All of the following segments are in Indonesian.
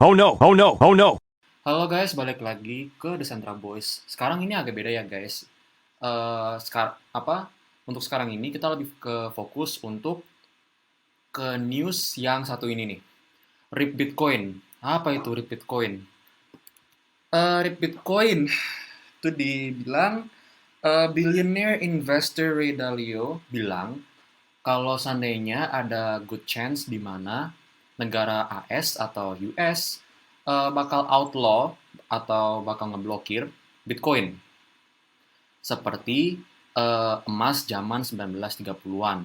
Oh no, oh no, oh no. Halo guys, balik lagi ke The Central Boys. Sekarang ini agak beda ya guys. Untuk sekarang ini kita lebih ke fokus untuk ke news yang satu ini nih. RIP Bitcoin. Apa itu RIP Bitcoin? RIP Bitcoin itu dibilang billionaire investor Ray Dalio bilang kalau seandainya ada good chance di mana negara AS atau US bakal outlaw atau bakal ngeblokir Bitcoin seperti emas zaman 1930-an.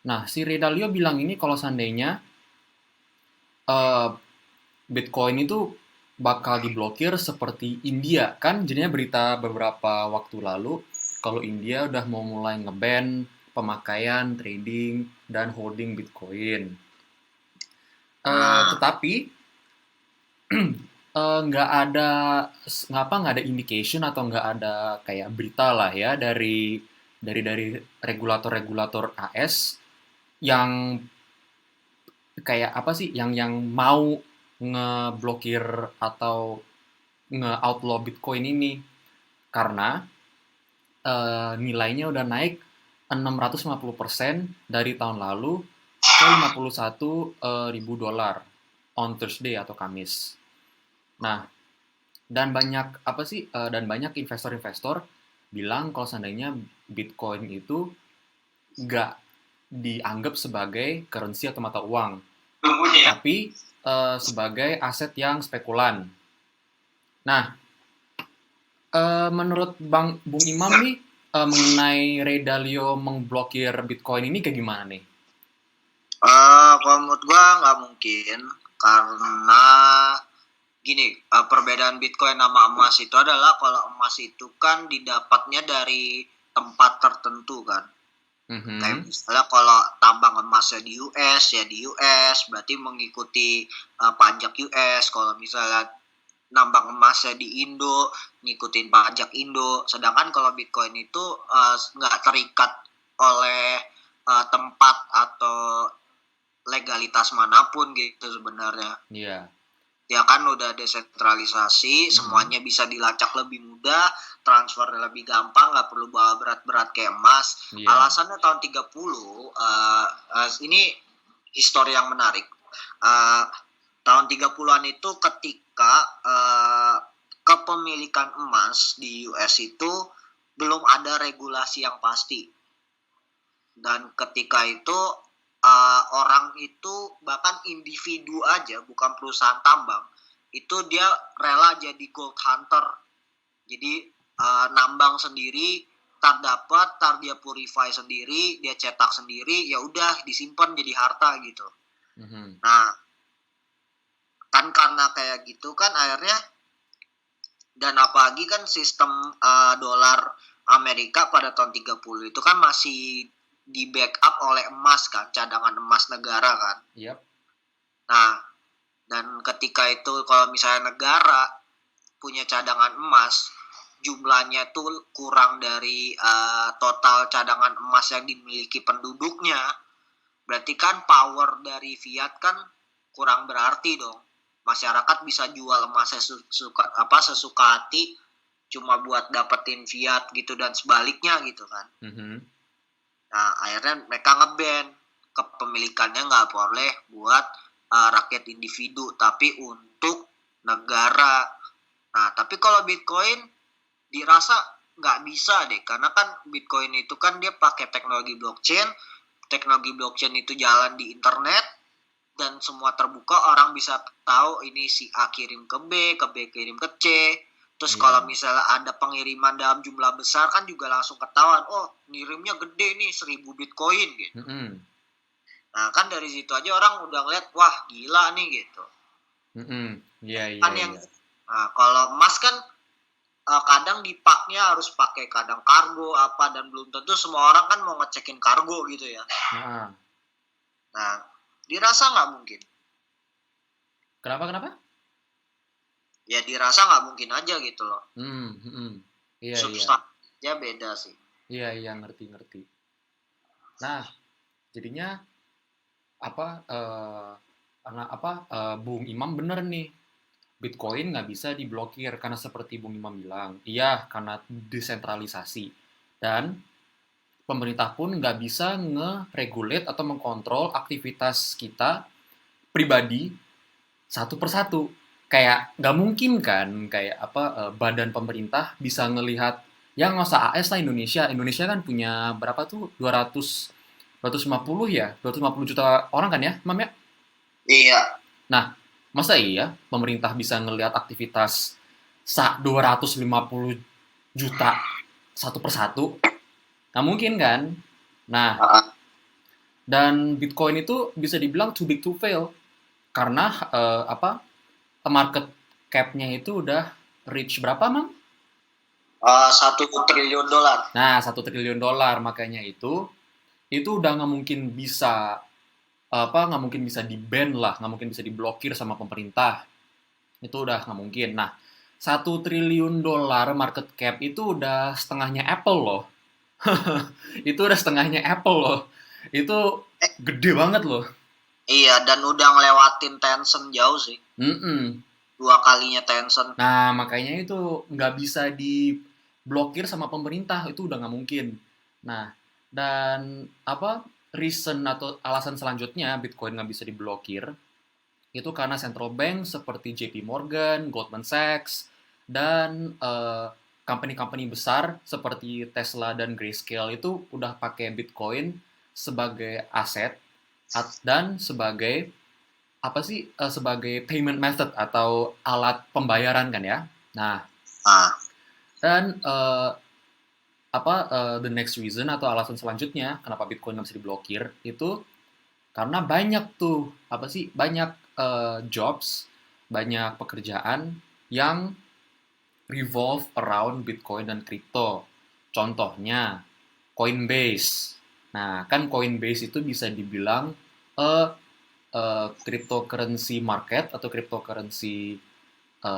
Nah, si Ray Dalio bilang ini kalau seandainya eh, Bitcoin itu bakal diblokir seperti India. Kan jadinya berita beberapa waktu lalu kalau India udah mau mulai ngeban pemakaian, trading, dan holding Bitcoin. Ah, Tetapi nggak ada nggak ada indication atau nggak ada kayak berita lah ya dari regulator-regulator AS yang kayak apa sih yang mau ngeblokir atau nge-outlaw Bitcoin ini karena nilainya udah naik 650% dari tahun lalu ke 51 ribu dolar on Thursday atau Kamis. Nah, dan banyak apa sih dan banyak investor-investor bilang kalau seandainya Bitcoin itu nggak dianggap sebagai currency atau mata uang, tunggunya ya. tapi sebagai aset yang spekulan. Nah, menurut Bung Imam nih mengenai Ray Dalio mengblokir Bitcoin ini kayak gimana nih? Kalau menurut gua nggak mungkin karena gini, perbedaan Bitcoin sama emas itu adalah kalau emas itu kan didapatnya dari tempat tertentu kan. Kayak Mhm. misalnya kalau tambang emasnya di US ya di US berarti mengikuti pajak US. Kalau misalnya nambang emasnya di Indo ngikutin pajak Indo. Sedangkan kalau Bitcoin itu nggak terikat oleh tempat atau legalitas manapun gitu sebenarnya. Iya. Ya kan udah desentralisasi, Mhm. semuanya bisa dilacak lebih mudah, transfer lebih gampang, nggak perlu bawa berat-berat kayak emas. Iya. Alasannya tahun 30, ini histori yang menarik. Uh, tahun 30-an itu ketika kepemilikan emas di US itu belum ada regulasi yang pasti. Dan ketika itu orang itu bahkan individu aja bukan perusahaan tambang itu dia rela jadi gold hunter, jadi nambang sendiri, tar dapat, tar dia purify sendiri, dia cetak sendiri, ya udah disimpan jadi harta gitu. Mhm. Nah kan karena kayak gitu kan akhirnya, dan apalagi kan sistem dolar Amerika pada tahun 30 itu kan masih di backup oleh emas kan, cadangan emas negara kan. Yap. Nah, dan ketika itu kalau misalnya negara punya cadangan emas, jumlahnya tuh kurang dari total cadangan emas yang dimiliki penduduknya, berarti kan power dari fiat kan kurang berarti dong. Masyarakat bisa jual emasnya sesuka hati cuma buat dapetin fiat gitu dan sebaliknya gitu kan. Mhm. Nah akhirnya mereka ngeban, kepemilikannya nggak boleh buat rakyat individu tapi untuk negara. Nah tapi kalau Bitcoin dirasa nggak bisa deh, karena kan Bitcoin itu kan dia pakai teknologi blockchain. Teknologi blockchain itu jalan di internet dan semua terbuka, orang bisa tahu ini si A kirim ke B kirim ke C. Terus kalau Iya. misalnya ada pengiriman dalam jumlah besar kan juga langsung ketahuan, oh ngirimnya gede nih 1000 Bitcoin gitu. Mhm. Nah kan dari situ aja orang udah ngeliat, wah gila nih gitu. Mhm. Iya, Kan iya, yang iya. kalau emas kan kadang dipaknya harus pakai kadang kargo apa, dan belum tentu semua orang kan mau ngecekin kargo gitu ya. Heeh. Nah dirasa nggak mungkin, Kenapa kenapa? ya dirasa nggak mungkin aja gitu loh. Hmm. Mhm. Iya, iya. Substansinya beda sih. Iya, iya, ngerti, ngerti. Nah, jadinya apa karena Bung Imam bener nih, Bitcoin nggak bisa diblokir karena seperti Bung Imam bilang, iya karena desentralisasi dan pemerintah pun nggak bisa nge-regulate atau mengkontrol aktivitas kita pribadi satu persatu. Kayak nggak mungkin kan, kayak badan pemerintah bisa ngelihat yang nggak usah AS lah Indonesia. Indonesia kan punya berapa tuh 250 ya, 250 juta orang kan ya, Mam ya? Iya. Nah, masa iya pemerintah bisa ngelihat aktivitas 250 juta satu persatu? Nggak mungkin kan? Nah, Ah, dan Bitcoin itu bisa dibilang too big to fail karena market cap-nya itu udah reach berapa, Mang? 1 triliun dolar. Nah, 1 triliun dolar, makanya itu udah nggak mungkin bisa nggak mungkin bisa di ban lah, nggak mungkin bisa diblokir sama pemerintah. Itu udah nggak mungkin. Nah, 1 triliun dolar market cap itu udah setengahnya Apple loh. Itu udah setengahnya Apple loh. Itu Eh, gede banget loh. iya, dan udah ngelewatin Tencent jauh sih. Mm-mm. 2 kalinya Tencent. Nah, makanya itu nggak bisa diblokir sama pemerintah, itu udah nggak mungkin. Nah, dan reason atau alasan selanjutnya Bitcoin nggak bisa diblokir, itu karena central bank seperti JP Morgan, Goldman Sachs, dan company-company besar seperti Tesla dan Grayscale itu udah pakai Bitcoin sebagai aset dan sebagai sebagai payment method atau alat pembayaran kan ya. Nah, Ah, dan the next reason atau alasan selanjutnya kenapa Bitcoin nggak bisa diblokir itu karena banyak tuh banyak jobs, banyak pekerjaan yang revolve around Bitcoin dan crypto. Contohnya Coinbase. Nah, kan Coinbase itu bisa dibilang eh cryptocurrency market atau cryptocurrency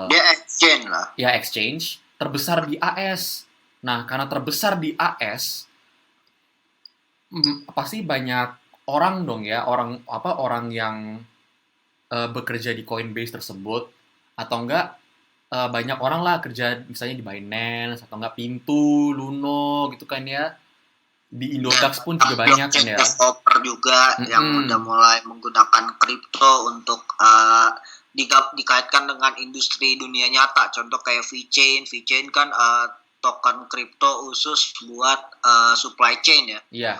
dia exchange lah. ya exchange terbesar di AS. Nah, karena terbesar di AS, pasti banyak orang dong ya, orang yang bekerja di Coinbase tersebut atau enggak banyak orang lah kerja misalnya di Binance atau enggak Pintu, Luno gitu kan ya. Di Dan Indodax pun juga banyak kan blockchain ya. developer juga yang udah Mm-mm. mulai menggunakan kripto untuk dikaitkan dengan industri dunia nyata. Contoh kayak VeChain. VeChain kan token kripto khusus buat supply chain ya. Iya.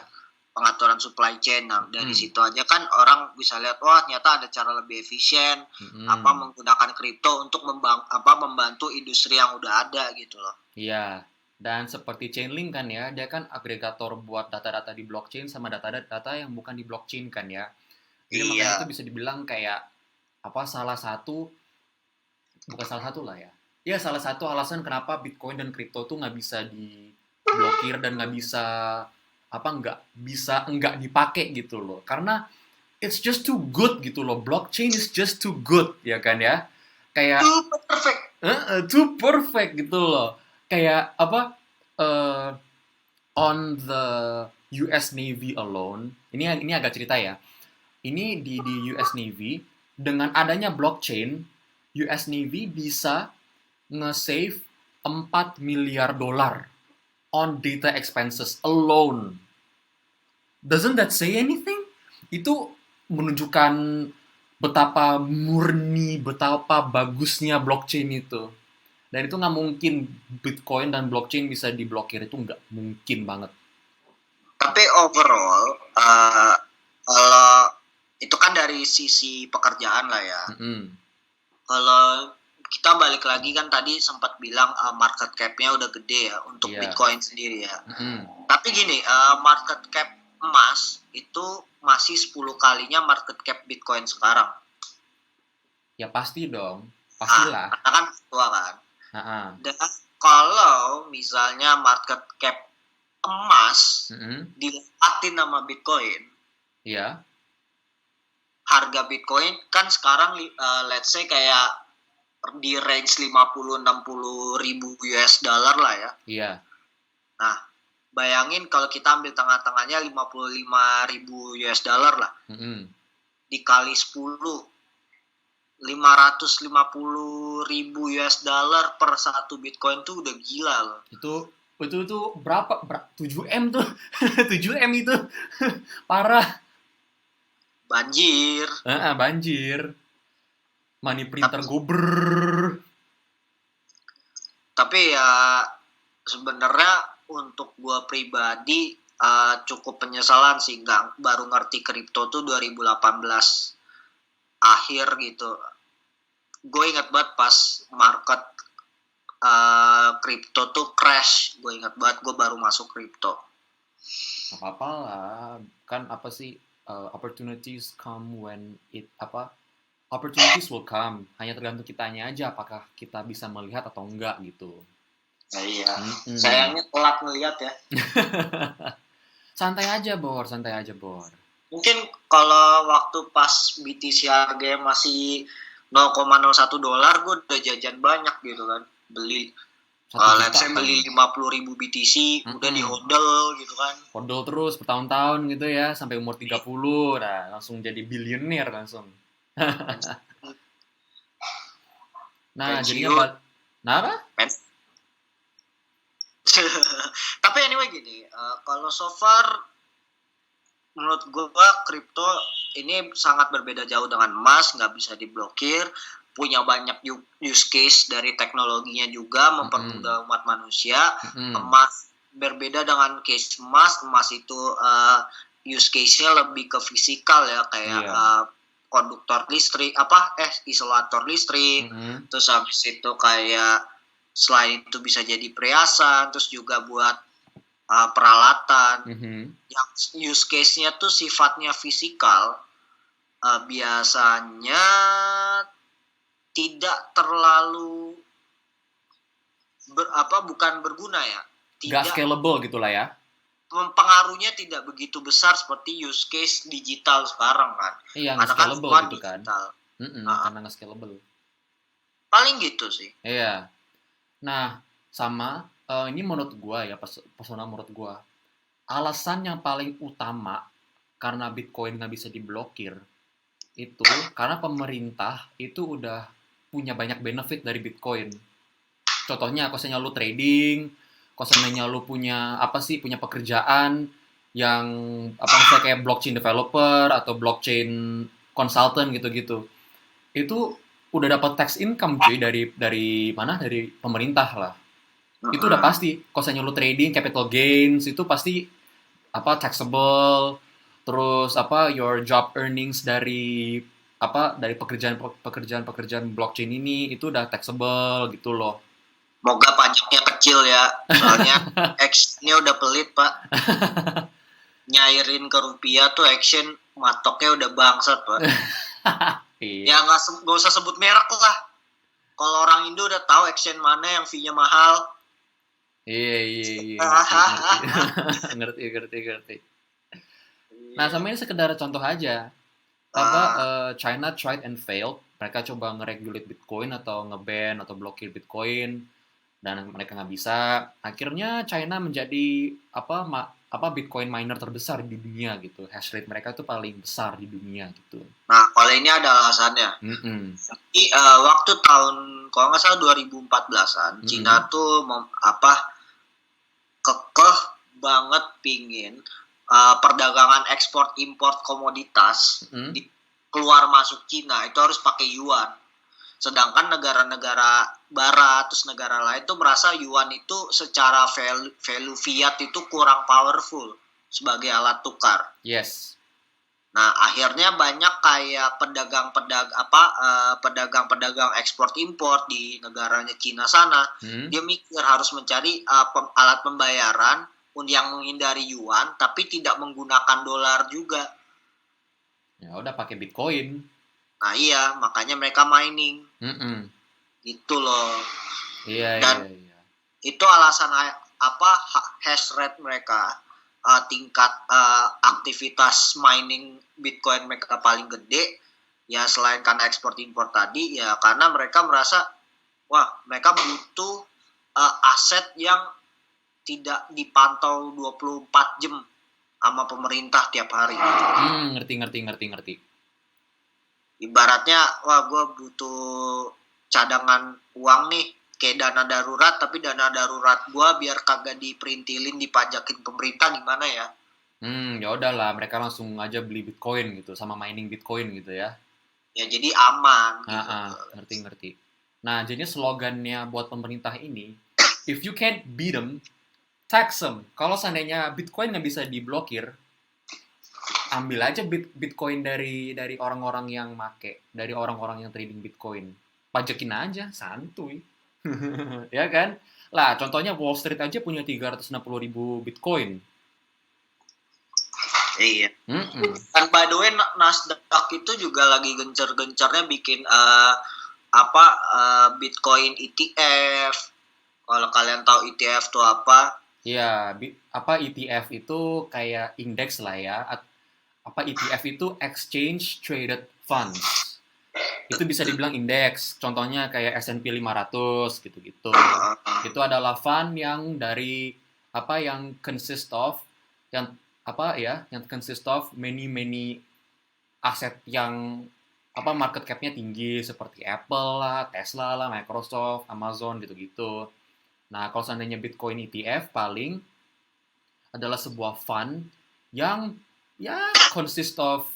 Pengaturan supply chain. Nah, dari Mm-mm. situ aja kan orang bisa lihat, wah ternyata ada cara lebih efisien Mm-mm. menggunakan kripto untuk membantu industri yang udah ada gitu loh. Iya. Dan seperti Chainlink kan ya, dia kan agregator buat data-data di blockchain sama data-data yang bukan di blockchain kan ya. Jadi makanya itu Iya. bisa dibilang kayak salah satu, bukan salah satu lah ya. Ya salah satu alasan kenapa Bitcoin dan kripto tuh nggak bisa diblokir dan nggak bisa nggak dipakai gitu loh. Karena it's just too good gitu loh. Blockchain is just too good ya kan ya. Kayak Perfect. too perfect gitu loh. Kayak uh, on the US Navy alone. Ini agak cerita ya. Ini di US Navy dengan adanya blockchain, US Navy bisa nge-save 4 miliar dolar on data expenses alone. Doesn't that say anything? Itu menunjukkan betapa murni, betapa bagusnya blockchain itu. Dan itu nggak mungkin Bitcoin dan blockchain bisa diblokir, itu nggak mungkin banget. Tapi overall, kalau itu kan dari sisi pekerjaan lah ya. Mm-mm. Kalau kita balik lagi kan tadi sempat bilang market cap-nya udah gede ya untuk Iya. Bitcoin sendiri ya. Mm-mm. Tapi gini, market cap emas itu masih 10 kalinya market cap Bitcoin sekarang. Ya pasti dong, pastilah. Karena kan tua kan. Ha-ha. Dan kalau misalnya market cap emas Mm-mm. dilepatin sama Bitcoin, Iya. harga Bitcoin kan sekarang let's say kayak di range 50-60 ribu US dollar lah ya. Iya. Nah, bayangin kalau kita ambil tengah-tengahnya 55 ribu US dollar lah. Mm-mm. Dikali 10. 550.000 US dollar per satu Bitcoin tuh udah gila loh. Itu tuh berapa? 7M tuh. 7M itu. Parah. Banjir. Banjir. Money printer Tapi- gober. Tapi ya sebenarnya untuk gua pribadi cukup penyesalan sih, baru ngerti kripto tuh 2018 akhir gitu. Gue ingat banget pas market kripto tuh crash. Gue ingat banget gue baru masuk kripto. Gak apa-apa lah. Kan apa sih, opportunities come when opportunities will come. Hanya tergantung kitanya aja apakah kita bisa melihat atau enggak gitu. Nah, iya. Mm-mm. Sayangnya telat ngeliat ya. Santai aja, Bor. Mungkin kalau waktu pas BTC harganya masih 0,01 dolar, gue udah jajan banyak gitu kan. Beli, 1 let's say juta beli kan. 50.000 BTC, udah Mm-mm. di hodl gitu kan. Hodl terus bertahun-tahun gitu ya, sampai umur 30. Nah, langsung jadi billionaire langsung. Nah, jadinya Nah, apa? Tapi anyway gini, kalau so far menurut gue kripto ini sangat berbeda jauh dengan emas, nggak bisa diblokir, punya banyak use case dari teknologinya juga, mempermudah umat manusia. Emas berbeda dengan case emas itu use case-nya lebih ke fisikal ya, kayak konduktor listrik, isolator listrik, terus habis itu kayak selain itu bisa jadi perhiasan, terus juga buat peralatan. Yang use case-nya tuh sifatnya fisikal, biasanya tidak terlalu bukan berguna ya. Nggak scalable gitu lah ya. Pengaruhnya tidak begitu besar seperti use case digital sekarang kan. Iya, nggak scalable gitu kan. Karena nggak scalable. Paling gitu sih. Iya. Nah, sama ini menurut gua ya, personal menurut gua, alasan yang paling utama karena Bitcoin nggak bisa diblokir itu karena pemerintah itu udah punya banyak benefit dari Bitcoin. Contohnya, misalnya lu trading, misalnya lu punya punya pekerjaan yang misalnya kayak blockchain developer atau blockchain consultant gitu-gitu. Itu udah dapat tax income cuy dari mana? Dari pemerintah lah. Itu udah pasti. Misalnya lu trading capital gains itu pasti taxable. Terus your job earnings dari pekerjaan blockchain ini itu udah taxable gitu loh. Moga pajaknya kecil ya, soalnya X-nya udah pelit pak. Nyairin ke rupiah tuh action matoknya udah bangsat pak. Ya nggak usah sebut merek lah. Kalau orang Indo udah tahu action mana yang fee-nya mahal. Iya. Ngerti. Nah, sama ini sekedar contoh aja. China tried and failed. Mereka coba nge-regulate Bitcoin atau nge-ban atau blokir Bitcoin dan mereka nggak bisa. Akhirnya China menjadi Bitcoin miner terbesar di dunia gitu. Hash rate mereka tuh paling besar di dunia gitu. Nah, kalau ini ada alasannya. Jadi waktu tahun kalau nggak salah 2014-an, China tuh kekeh banget pingin perdagangan ekspor impor komoditas keluar masuk Cina itu harus pakai yuan. Sedangkan negara-negara barat terus negara lain tuh merasa yuan itu secara value fiat itu kurang powerful sebagai alat tukar. Yes. Nah, akhirnya banyak kayak pedagang ekspor impor di negaranya Cina sana, dia mikir harus mencari alat pembayaran yang menghindari yuan tapi tidak menggunakan dolar juga. Ya udah pakai Bitcoin. Nah iya, makanya mereka mining. Gitu loh. Iya. Itu alasan hash rate mereka, tingkat aktivitas mining Bitcoin mereka paling gede. Ya selain karena ekspor impor tadi, ya karena mereka merasa mereka butuh aset yang tidak dipantau 24 jam sama pemerintah tiap hari. Ngerti. Ibaratnya, wah gue butuh cadangan uang nih, kayak dana darurat, tapi dana darurat gue biar kagak diperintilin, dipajakin pemerintah gimana ya? Ya udahlah, mereka langsung aja beli Bitcoin gitu, sama mining Bitcoin gitu ya. Ya jadi aman Ah, gitu. ah, ngerti-ngerti. Nah, jadi slogannya buat pemerintah ini, if you can't beat them, tax them. Kalau seandainya Bitcoin nggak bisa diblokir, ambil aja Bitcoin dari orang-orang yang make, dari orang-orang yang trading Bitcoin. Pajakin aja, santuy. Ya kan? Lah, contohnya Wall Street aja punya 360.000 Bitcoin. Iya. Mm-mm. Dan by the way, Nasdaq itu juga lagi gencar-gencarnya bikin Bitcoin ETF. Kalau kalian tahu ETF tuh apa? Ya, apa ETF itu kayak indeks lah ya. Apa ETF itu Exchange Traded Funds. Itu bisa dibilang indeks. Contohnya kayak S&P 500 gitu-gitu. Itu adalah fund yang dari yang consist of yang yang consist of many aset yang market cap-nya tinggi seperti Apple lah, Tesla lah, Microsoft, Amazon gitu-gitu. Nah, kalau seandainya Bitcoin ETF paling adalah sebuah fund yang ya consist of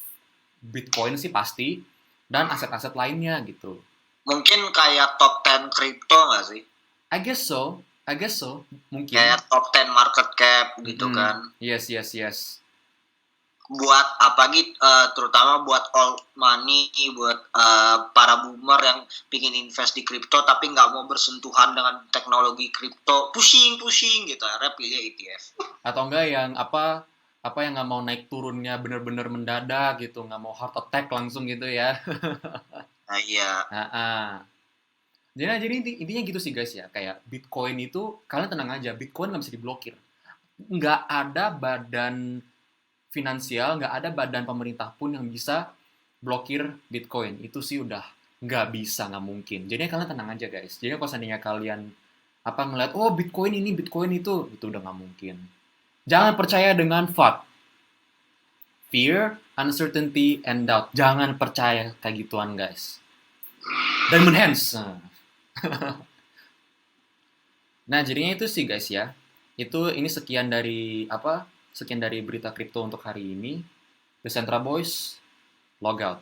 Bitcoin sih pasti dan aset-aset lainnya gitu. Mungkin kayak top 10 crypto nggak sih? I guess so, mungkin. Kayak top 10 market cap gitu kan. Yes, yes, yes. Buat terutama buat old money, buat para boomer yang pingin invest di kripto tapi nggak mau bersentuhan dengan teknologi kripto, pusing gitu, akhirnya pilih ETF. Atau enggak yang yang nggak mau naik turunnya bener-bener mendadak gitu, nggak mau heart attack langsung gitu ya. Nah iya. Jadi intinya gitu sih guys ya, kayak Bitcoin itu kalian tenang aja, Bitcoin nggak bisa diblokir. Nggak ada badan finansial, nggak ada badan pemerintah pun yang bisa blokir Bitcoin. Itu sih udah nggak bisa, nggak mungkin. Jadi kalian tenang aja guys. Jadi kalau seandainya kalian ngeliat, oh Bitcoin ini, Bitcoin itu udah nggak mungkin. Jangan percaya dengan FUD. Fear, uncertainty, and doubt. Jangan percaya kayak gituan guys. Diamond hands. Nah, jadinya itu sih guys ya. Ini sekian dari berita kripto untuk hari ini. The Centra Boys, log out.